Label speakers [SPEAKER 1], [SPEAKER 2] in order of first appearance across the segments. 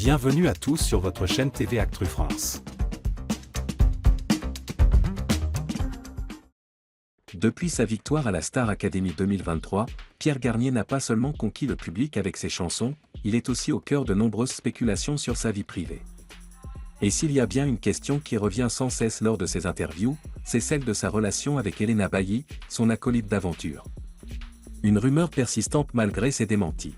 [SPEAKER 1] Bienvenue à tous sur votre chaîne TV Actu France.
[SPEAKER 2] Depuis sa victoire à la Star Academy 2023, Pierre Garnier n'a pas seulement conquis le public avec ses chansons, il est aussi au cœur de nombreuses spéculations sur sa vie privée. Et s'il y a bien une question qui revient sans cesse lors de ses interviews, c'est celle de sa relation avec Elena Bailly, son acolyte d'aventure. Une rumeur persistante malgré ses démentis.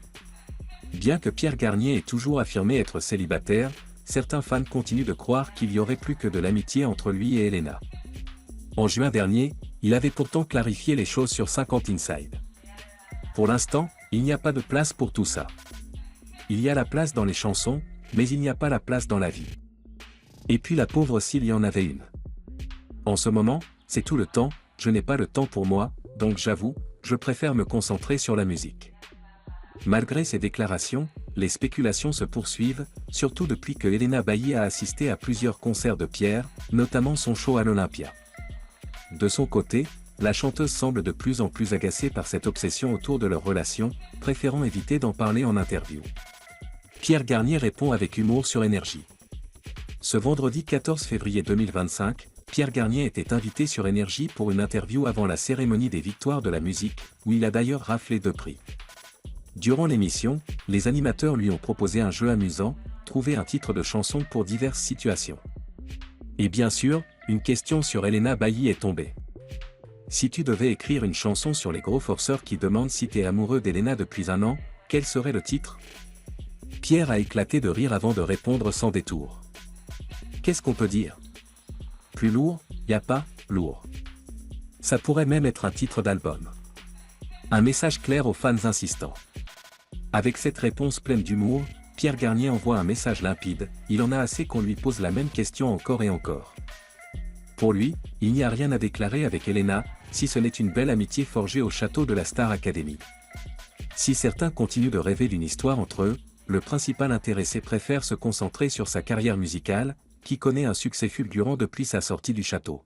[SPEAKER 2] Bien que Pierre Garnier ait toujours affirmé être célibataire, certains fans continuent de croire qu'il y aurait plus que de l'amitié entre lui et Elena. En juin dernier, il avait pourtant clarifié les choses sur 50 Inside. Pour l'instant, il n'y a pas de place pour tout ça. Il y a la place dans les chansons, mais il n'y a pas la place dans la vie. Et puis la pauvre s'il y en avait une. En ce moment, c'est tout le temps, je n'ai pas le temps pour moi, donc j'avoue, je préfère me concentrer sur la musique. Malgré ces déclarations, les spéculations se poursuivent, surtout depuis que Elena Bailly a assisté à plusieurs concerts de Pierre, notamment son show à l'Olympia. De son côté, la chanteuse semble de plus en plus agacée par cette obsession autour de leur relation, préférant éviter d'en parler en interview. Pierre Garnier répond avec humour sur Énergie. Ce vendredi 14 février 2025, Pierre Garnier était invité sur Énergie pour une interview avant la cérémonie des victoires de la musique, où il a d'ailleurs raflé 2 prix. Durant l'émission, les animateurs lui ont proposé un jeu amusant, trouver un titre de chanson pour diverses situations. Et bien sûr, une question sur Elena Bailly est tombée. Si tu devais écrire une chanson sur les gros forceurs qui demandent si t'es amoureux d'Elena depuis 1 an, quel serait le titre? Pierre a éclaté de rire avant de répondre sans détour. Qu'est-ce qu'on peut dire? Plus lourd, y a pas, lourd. Ça pourrait même être un titre d'album. Un message clair aux fans insistants. Avec cette réponse pleine d'humour, Pierre Garnier envoie un message limpide, il en a assez qu'on lui pose la même question encore et encore. Pour lui, il n'y a rien à déclarer avec Elena, si ce n'est une belle amitié forgée au château de la Star Academy. Si certains continuent de rêver d'une histoire entre eux, le principal intéressé préfère se concentrer sur sa carrière musicale, qui connaît un succès fulgurant depuis sa sortie du château.